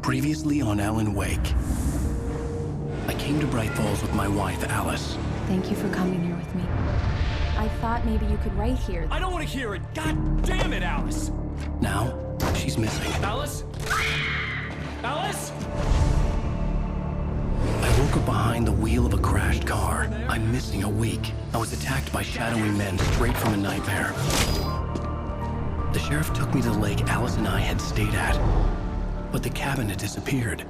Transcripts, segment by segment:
Previously on Alan Wake. I came to Bright Falls with my wife, Alice. Thank you for coming here with me. I thought maybe you could write here. I don't want to hear it! God damn it, Alice! Now, she's missing. Alice? Alice? I woke up behind the wheel of a crashed car. I'm missing a week. I was attacked by shadowy men straight from a nightmare. The sheriff took me to the lake Alice and I had stayed at, but the cabin had disappeared.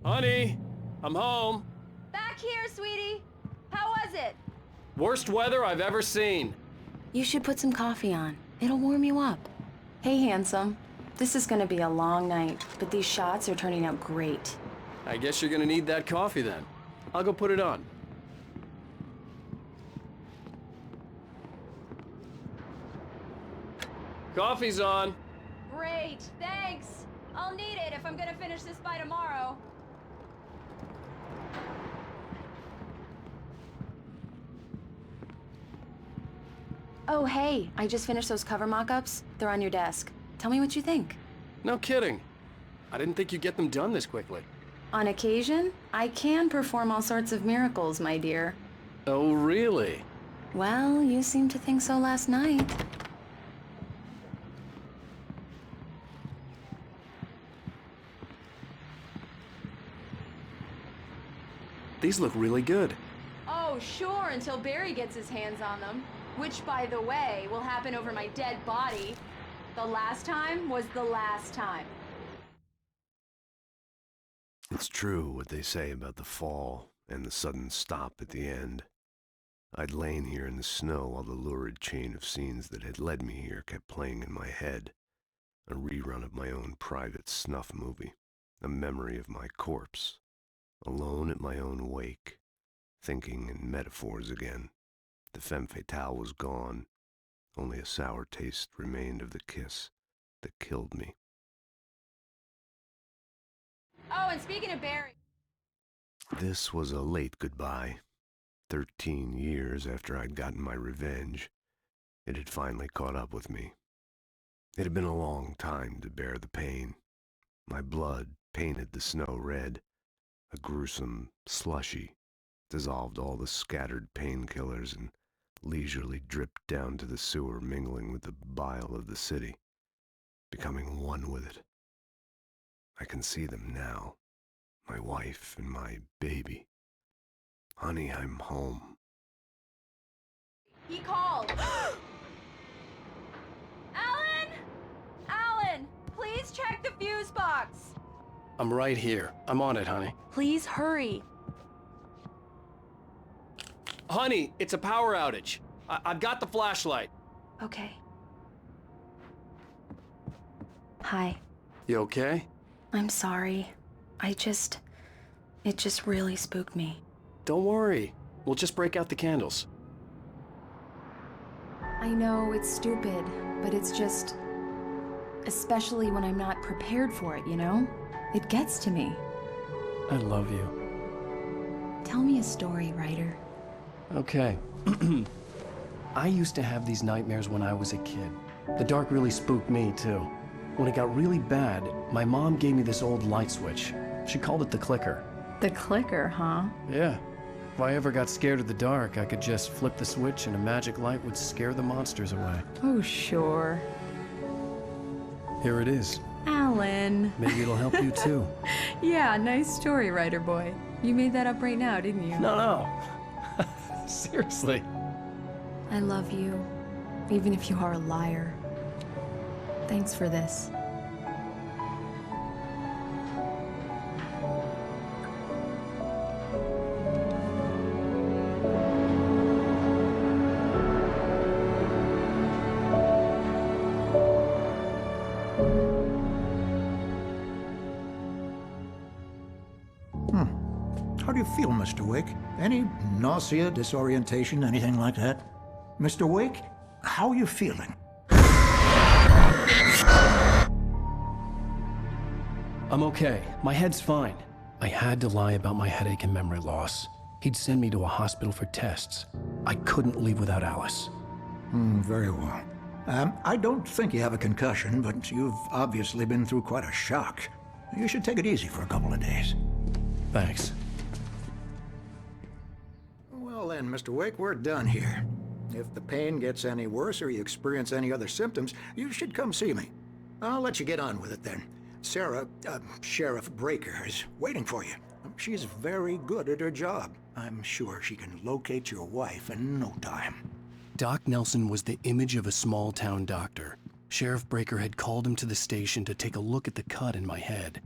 Honey, I'm home. Back here, sweetie. How was it? Worst weather I've ever seen. You should put some coffee on. It'll warm you up. Hey, handsome. This is gonna be a long night, but these shots are turning out great. I guess you're gonna need that coffee then. I'll go put it on. Coffee's on. Great, thanks. I'll need it if I'm gonna finish this by tomorrow. Oh, hey, I just finished those cover mock-ups. They're on your desk. Tell me what you think. No kidding. I didn't think you'd get them done this quickly. On occasion, I can perform all sorts of miracles, my dear. Oh, really? Well, you seemed to think so last night. These look really good. Oh, sure, until Barry gets his hands on them. Which, by the way, will happen over my dead body. The last time was the last time. It's true what they say about the fall and the sudden stop at the end. I'd lain here in the snow while the lurid chain of scenes that had led me here kept playing in my head. A rerun of my own private snuff movie. A memory of my corpse. Alone at my own wake. Thinking in metaphors again. The femme fatale was gone. Only a sour taste remained of the kiss that killed me. Oh, and speaking of Barry... This was a late goodbye. 13 years after I'd gotten my revenge, it had finally caught up with me. It had been a long time to bear the pain. My blood painted the snow red. A gruesome slushy dissolved all the scattered painkillers and leisurely dripped down to the sewer, mingling with the bile of the city, becoming one with it. I can see them now, my wife and my baby. Honey, I'm home. He called! Alan! Alan! Please check the fuse box! I'm right here. I'm on it, honey. Please hurry. Honey, it's a power outage. I've got the flashlight. Okay. Hi. You okay? I'm sorry. It just really spooked me. Don't worry. We'll just break out the candles. I know it's stupid, but it's just... especially when I'm not prepared for it, you know? It gets to me. I love you. Tell me a story, writer. Okay. I used to have these nightmares when I was a kid. The dark really spooked me, too. When it got really bad, my mom gave me this old light switch. She called it the clicker. The clicker, huh? Yeah. If I ever got scared of the dark, I could just flip the switch and a magic light would scare the monsters away. Oh, sure. Here it is. Alan. Maybe it'll help you, too. Yeah, nice story, writer boy. You made that up right now, didn't you? No. Seriously. I love you, even if you are a liar. Thanks for this. How do you feel, Mr. Wake? Any nausea, disorientation, anything like that? Mr. Wake, how are you feeling? I'm okay. My head's fine. I had to lie about my headache and memory loss. He'd send me to a hospital for tests. I couldn't leave without Alice. Very well. I don't think you have a concussion, but you've obviously been through quite a shock. You should take it easy for a couple of days. Thanks. Well then, Mr. Wake, we're done here. If the pain gets any worse or you experience any other symptoms, you should come see me. I'll let you get on with it then. Sarah, Sheriff Breaker, is waiting for you. She's very good at her job. I'm sure she can locate your wife in no time. Doc Nelson was the image of a small-town doctor. Sheriff Breaker had called him to the station to take a look at the cut in my head.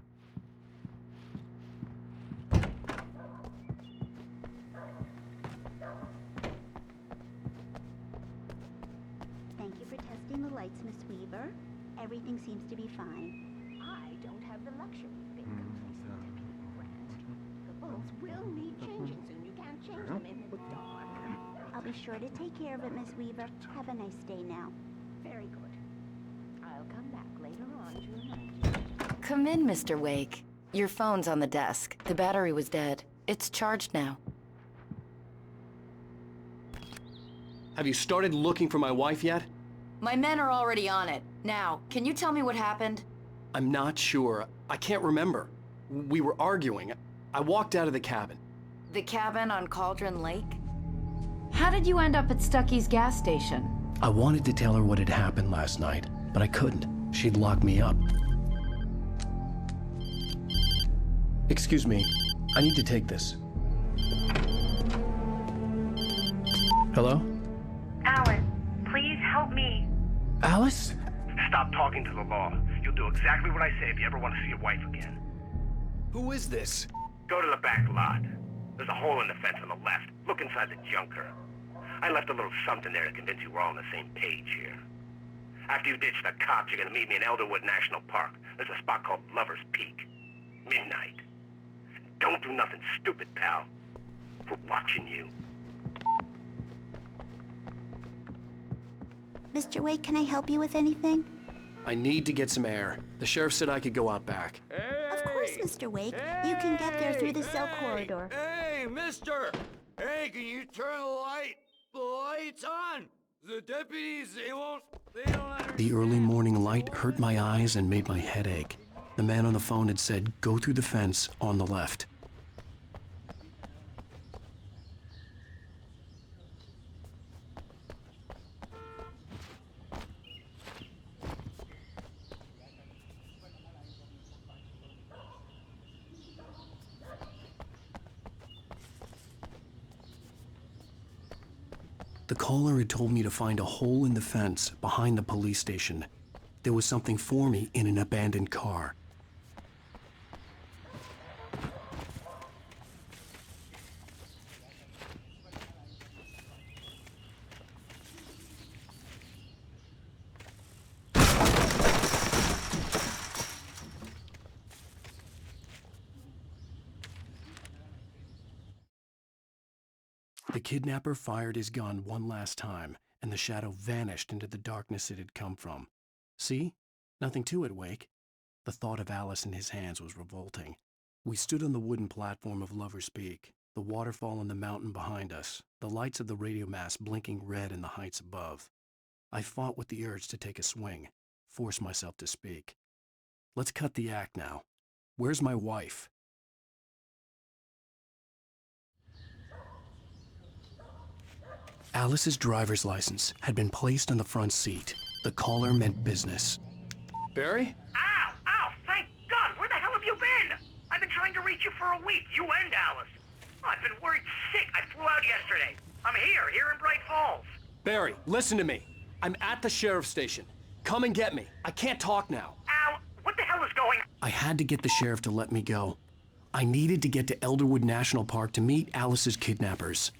Thank you for testing the lights, Miss Weaver. Everything seems to be fine. I don't have the luxury of being complacent, Deputy Grant. The bulbs will need changing soon. You can't change them in the dark. I'll be sure to take care of it, Miss Weaver. Have a nice day now. Very good. I'll come back later on to remind you. Come in, Mr. Wake. Your phone's on the desk. The battery was dead. It's charged now. Have you started looking for my wife yet? My men are already on it. Now, can you tell me what happened? I'm not sure. I can't remember. We were arguing. I walked out of the cabin. The cabin on Cauldron Lake? How did you end up at Stucky's gas station? I wanted to tell her what had happened last night, but I couldn't. She'd lock me up. Excuse me. I need to take this. Hello? Alice, please help me. Alice? Stop talking to the law. You'll do exactly what I say if you ever want to see your wife again. Who is this? Go to the back lot. There's a hole in the fence on the left. Look inside the junker. I left a little something there to convince you we're all on the same page here. After you ditch the cops, you're gonna meet me in Elderwood National Park. There's a spot called Lover's Peak. Midnight. Don't do nothing stupid, pal. We're watching you. Mr. Wake, can I help you with anything? I need to get some air. The sheriff said I could go out back. Of course, Mr. Wake. You can get there through the cell corridor. Hey, mister! Hey, can you turn the lights on? The deputies, they don't understand. The early morning light hurt my eyes and made my head ache. The man on the phone had said, go through the fence on the left. The caller had told me to find a hole in the fence behind the police station. There was something for me in an abandoned car. The kidnapper fired his gun one last time, and the shadow vanished into the darkness it had come from. See? Nothing to it, Wake. The thought of Alice in his hands was revolting. We stood on the wooden platform of Lover's Peak, the waterfall on the mountain behind us, the lights of the radio mast blinking red in the heights above. I fought with the urge to take a swing, force myself to speak. Let's cut the act now. Where's my wife? Alice's driver's license had been placed on the front seat. The caller meant business. Barry? Ow! Ow! Thank God! Where the hell have you been? I've been trying to reach you for a week, you and Alice. I've been worried sick. I flew out yesterday. I'm here in Bright Falls. Barry, listen to me. I'm at the sheriff's station. Come and get me. I can't talk now. Al, what the hell is going on? I had to get the sheriff to let me go. I needed to get to Elderwood National Park to meet Alice's kidnappers.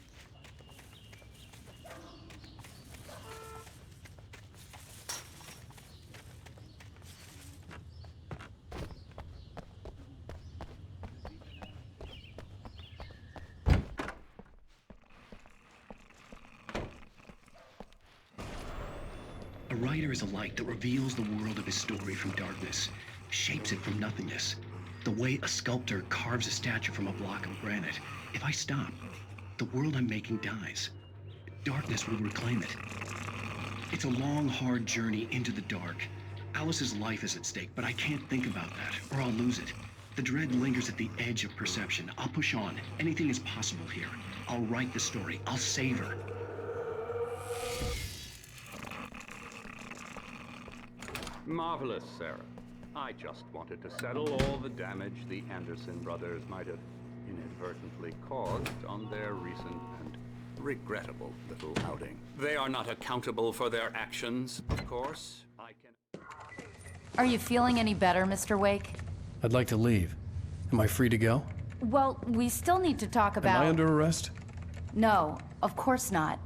A writer is a light that reveals the world of his story from darkness, shapes it from nothingness. The way a sculptor carves a statue from a block of granite. If I stop, the world I'm making dies. Darkness will reclaim it. It's a long, hard journey into the dark. Alice's life is at stake, but I can't think about that, or I'll lose it. The dread lingers at the edge of perception. I'll push on. Anything is possible here. I'll write the story. I'll save her. Marvelous, Sarah. I just wanted to settle all the damage the Anderson brothers might have inadvertently caused on their recent and regrettable little outing. They are not accountable for their actions, of course. I can... Are you feeling any better, Mr. Wake? I'd like to leave. Am I free to go? Well, we still need to talk about... Am I under arrest? No, of course not.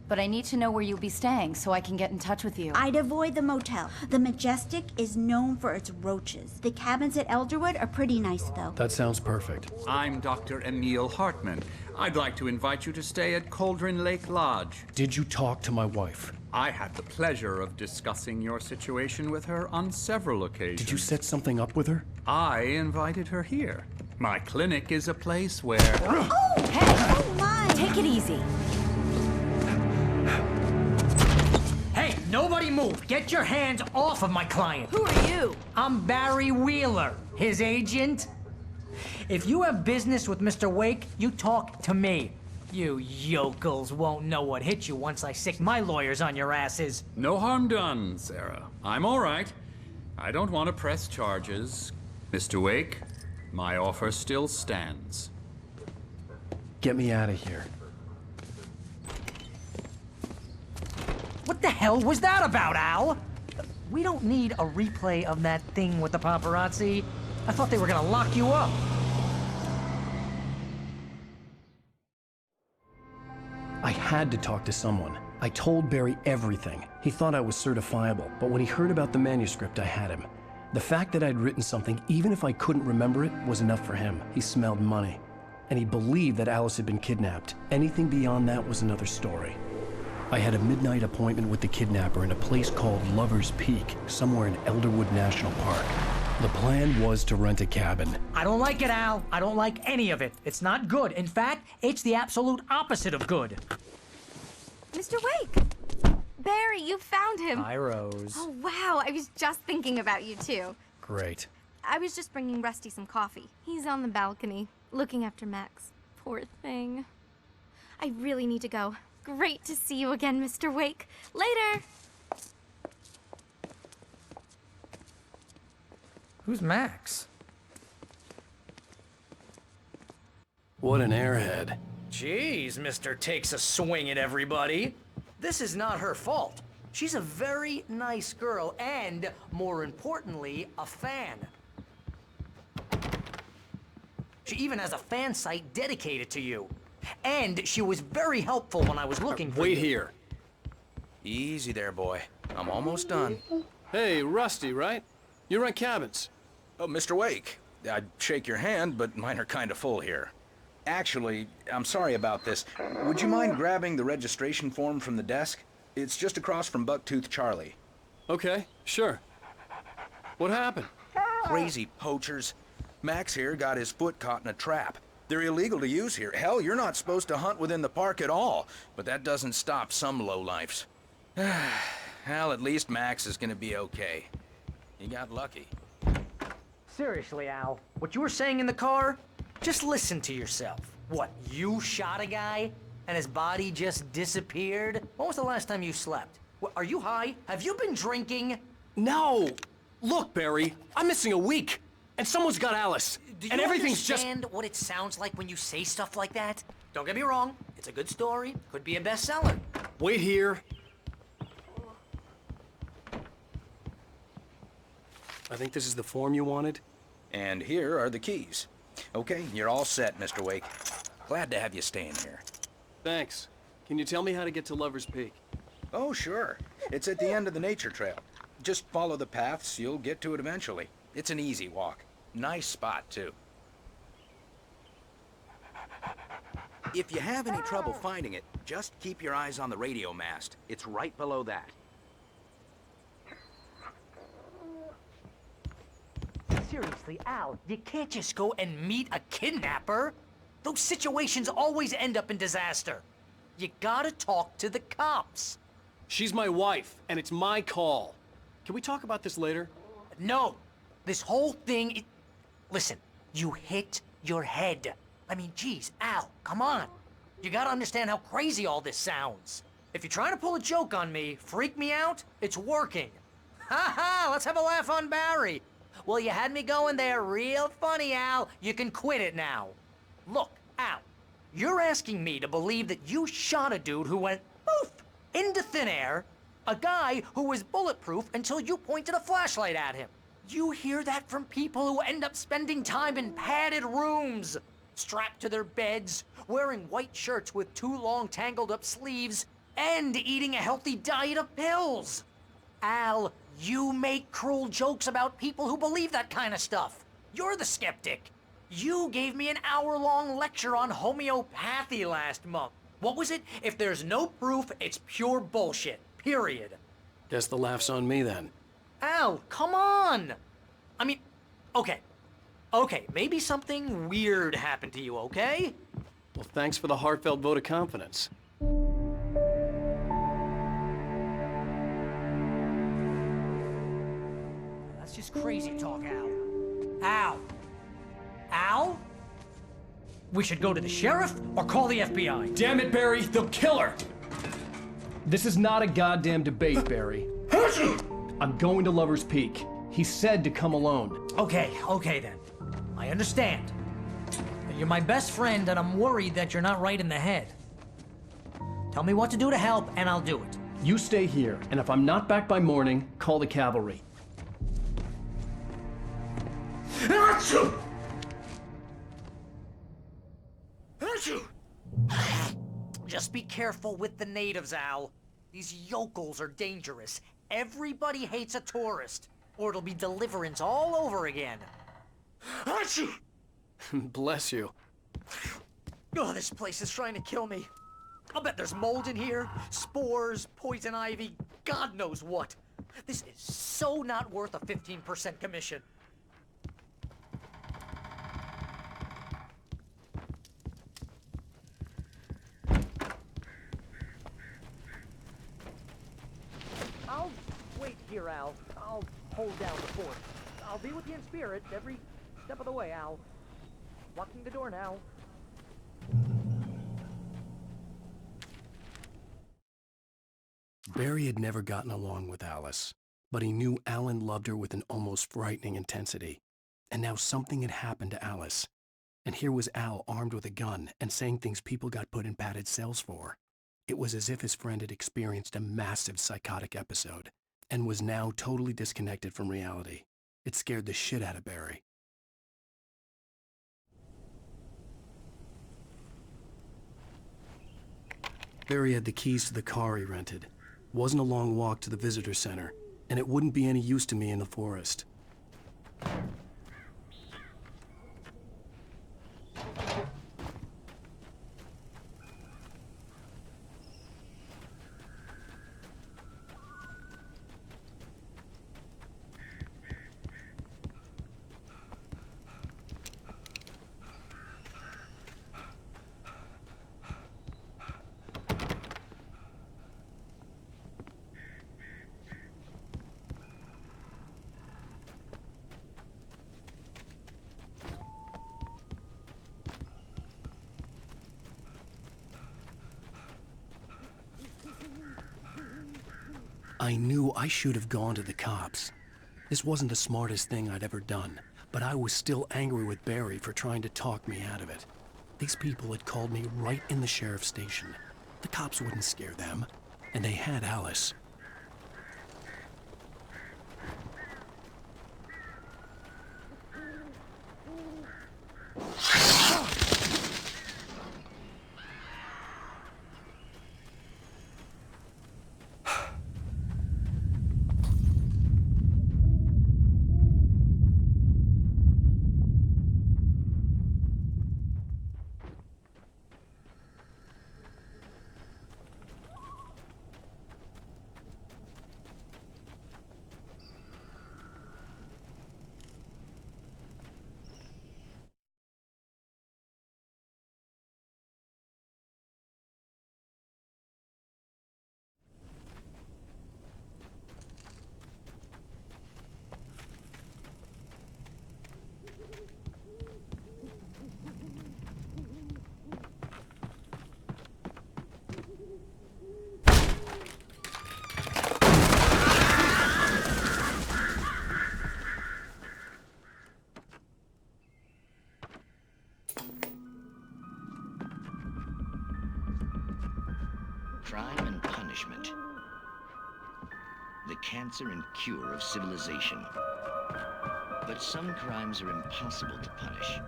But I need to know where you'll be staying so I can get in touch with you. I'd avoid the motel. The Majestic is known for its roaches. The cabins at Elderwood are pretty nice, though. That sounds perfect. I'm Dr. Emil Hartman. I'd like to invite you to stay at Cauldron Lake Lodge. Did you talk to my wife? I had the pleasure of discussing your situation with her on several occasions. Did you set something up with her? I invited her here. My clinic is a place where... Oh, hey! Oh, my! Take it easy. Hey, nobody move! Get your hands off of my client! Who are you? I'm Barry Wheeler, his agent. If you have business with Mr. Wake, you talk to me. You yokels won't know what hit you once I sick my lawyers on your asses. No harm done, Sarah. I'm all right. I don't want to press charges. Mr. Wake, my offer still stands. Get me out of here. What the hell was that about, Al? We don't need a replay of that thing with the paparazzi. I thought they were gonna lock you up. I had to talk to someone. I told Barry everything. He thought I was certifiable, but when he heard about the manuscript, I had him. The fact that I'd written something, even if I couldn't remember it, was enough for him. He smelled money. And he believed that Alice had been kidnapped. Anything beyond that was another story. I had a midnight appointment with the kidnapper in a place called Lover's Peak, somewhere in Elderwood National Park. The plan was to rent a cabin. I don't like it, Al. I don't like any of it. It's not good. In fact, it's the absolute opposite of good. Mr. Wake! Barry, you found him! Hi, Rose. Oh, wow. I was just thinking about you, too. Great. I was just bringing Rusty some coffee. He's on the balcony, looking after Max. Poor thing. I really need to go. Great to see you again, Mr. Wake. Later! Who's Max? What an airhead. Jeez, Mr. Takes a swing at everybody. This is not her fault. She's a very nice girl and, more importantly, a fan. She even has a fan site dedicated to you. And she was very helpful when I was looking for you. Wait here. Easy there, boy. I'm almost done. Hey, Rusty, right? You rent cabins. Oh, Mr. Wake. I'd shake your hand, but mine are kind of full here. Actually, I'm sorry about this. Would you mind grabbing the registration form from the desk? It's just across from Bucktooth Charlie. Okay, sure. What happened? Crazy poachers. Max here got his foot caught in a trap. They're illegal to use here. Hell, you're not supposed to hunt within the park at all. But that doesn't stop some lowlifes. Well, at least Max is gonna be okay. You got lucky. Seriously, Al, what you were saying in the car? Just listen to yourself. What, you shot a guy and his body just disappeared? When was the last time you slept? What, are you high? Have you been drinking? No! Look, Barry, I'm missing a week. And someone's got Alice. Do and you everything's understand what it sounds like when you say stuff like that? Don't get me wrong, it's a good story, could be a bestseller. Wait here. I think this is the form you wanted. And here are the keys. Okay, you're all set, Mr. Wake. Glad to have you staying here. Thanks. Can you tell me how to get to Lover's Peak? Oh, sure. It's at the end of the nature trail. Just follow the paths, you'll get to it eventually. It's an easy walk. Nice spot, too. If you have any trouble finding it, just keep your eyes on the radio mast. It's right below that. seriously, Al, you can't just go and meet a kidnapper. Those situations always end up in disaster. You gotta talk to the cops. She's my wife, and it's my call. Can we talk about this later? No. This whole thing Listen, you hit your head. I mean, geez, Al, come on. You gotta understand how crazy all this sounds. If you're trying to pull a joke on me, freak me out, it's working. Ha ha, let's have a laugh on Barry. Well, you had me going there real funny, Al. You can quit it now. Look, Al, you're asking me to believe that you shot a dude who went poof into thin air, a guy who was bulletproof until you pointed a flashlight at him. You hear that from people who end up spending time in padded rooms, strapped to their beds, wearing white shirts with too long tangled up sleeves, and eating a healthy diet of pills. Al, you make cruel jokes about people who believe that kind of stuff. You're the skeptic. You gave me an hour-long lecture on homeopathy last month. What was it? If there's no proof, it's pure bullshit. Period. Guess the laugh's on me then. Al, come on! I mean, okay. Okay, maybe something weird happened to you, okay? Well, thanks for the heartfelt vote of confidence. That's just crazy talk, Al. Al? Al? We should go to the sheriff or call the FBI. Damn it, Barry, they'll kill her! This is not a goddamn debate, Barry. I'm going to Lover's Peak. He said to come alone. Okay then. I understand. You're my best friend and I'm worried that you're not right in the head. Tell me what to do to help and I'll do it. You stay here, and if I'm not back by morning, call the cavalry. Just be careful with the natives, Al. These yokels are dangerous. Everybody hates a tourist, or it'll be Deliverance all over again. Bless you. Oh, this place is trying to kill me. I'll bet there's mold in here, spores, poison ivy, God knows what. This is so not worth a 15% commission. I'll wait here, Al. I'll hold down the fort. I'll be with you in spirit every step of the way, Al. Locking the door now. Barry had never gotten along with Alice, but he knew Alan loved her with an almost frightening intensity. And now something had happened to Alice. And here was Al armed with a gun and saying things people got put in padded cells for. It was as if his friend had experienced a massive psychotic episode and was now totally disconnected from reality. It scared the shit out of Barry. Barry had the keys to the car he rented. Wasn't a long walk to the visitor center, and it wouldn't be any use to me in the forest. I knew I should have gone to the cops. This wasn't the smartest thing I'd ever done, but I was still angry with Barry for trying to talk me out of it. These people had called me right in the sheriff's station. The cops wouldn't scare them, and they had Alice. crime and punishment. The cancer and cure of civilization. But some crimes are impossible to punish,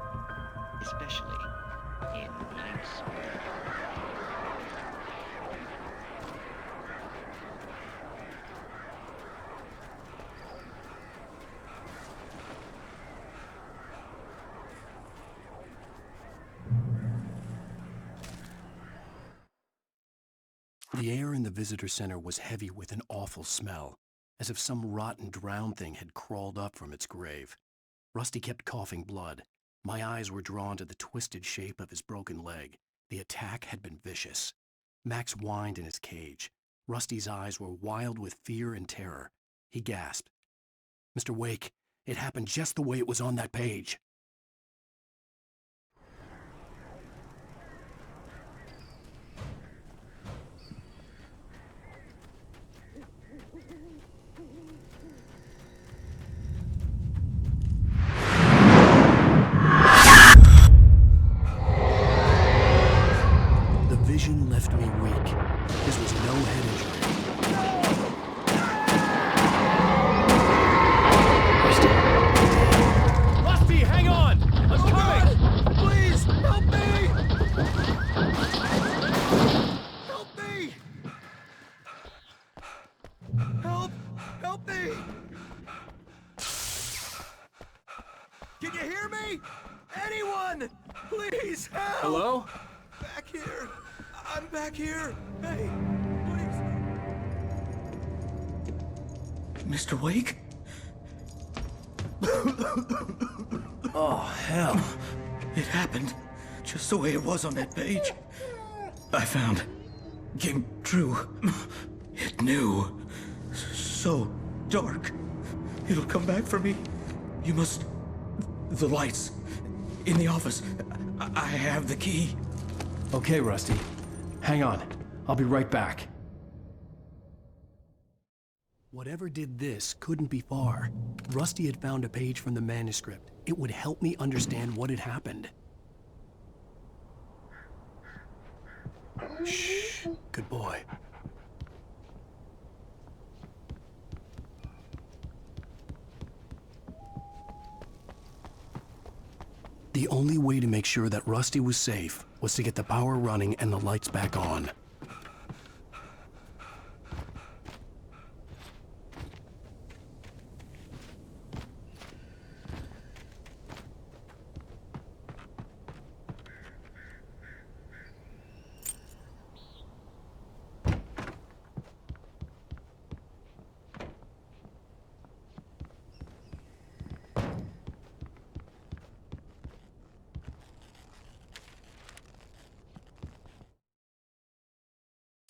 especially in nights. The air in the visitor center was heavy with an awful smell, as if some rotten drowned thing had crawled up from its grave. Rusty kept coughing blood. My eyes were drawn to the twisted shape of his broken leg. The attack had been vicious. Max whined in his cage. Rusty's eyes were wild with fear and terror. He gasped. "Mr. Wake, it happened just the way it was on that page." The vision left me weak. This was no head injury. Rusty, hang on! I'm coming! Please, help me! Help me! Help me! Can you hear me? Anyone! Please, help! Hello? Back here! I'm back here! Hey, please! Mr. Wake? Oh, hell. It happened just the way it was on that page. I found. Came true. It knew. So dark. It'll come back for me. You must... The lights. In the office. I have the key. Okay, Rusty. Hang on. I'll be right back. Whatever did this couldn't be far. Rusty had found a page from the manuscript. It would help me understand what had happened. Shh. Good boy. The only way to make sure that Rusty was safe was to get the power running and the lights back on.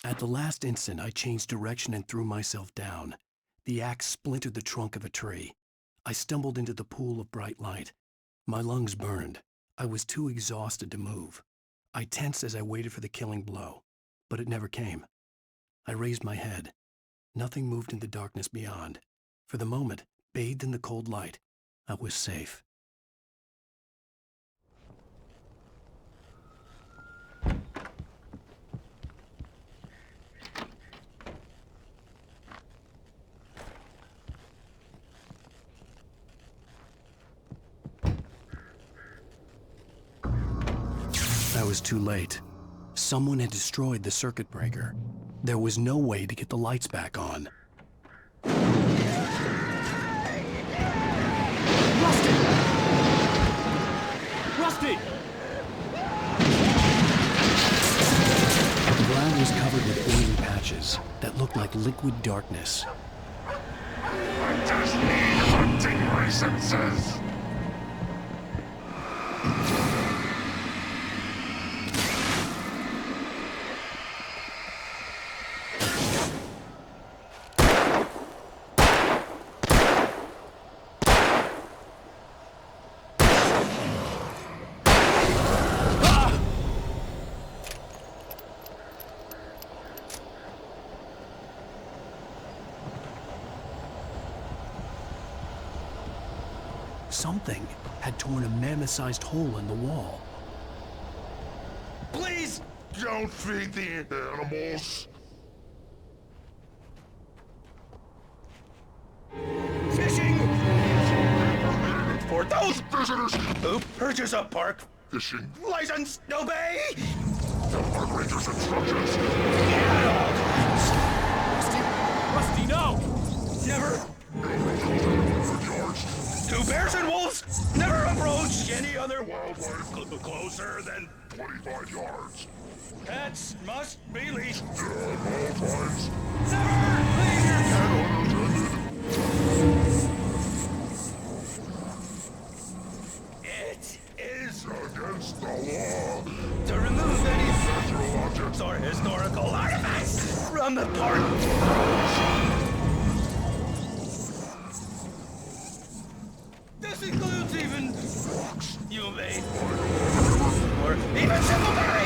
At the last instant, I changed direction and threw myself down. The axe splintered the trunk of a tree. I stumbled into the pool of bright light. My lungs burned. I was too exhausted to move. I tensed as I waited for the killing blow, but it never came. I raised my head. Nothing moved in the darkness beyond. For the moment, bathed in the cold light, I was safe. I was too late. Someone had destroyed the circuit breaker. There was no way to get the lights back on. Rusty! Rusty! The ground was covered with oily patches that looked like liquid darkness. I just need hunting licenses. Something had torn a mammoth-sized hole in the wall. Please! Don't feed the animals. those visitors who purchase a park fishing license obey the park ranger's instructions. at all costs. Rusty, no! Never. Yards. Do bears and wolves never approach any other wildlife closer than 25 yards. pets must be leashed. All times. Never leave your It is against the law to remove any natural objects or historical artifacts from the park. This includes even rocks you made, or even simple berries.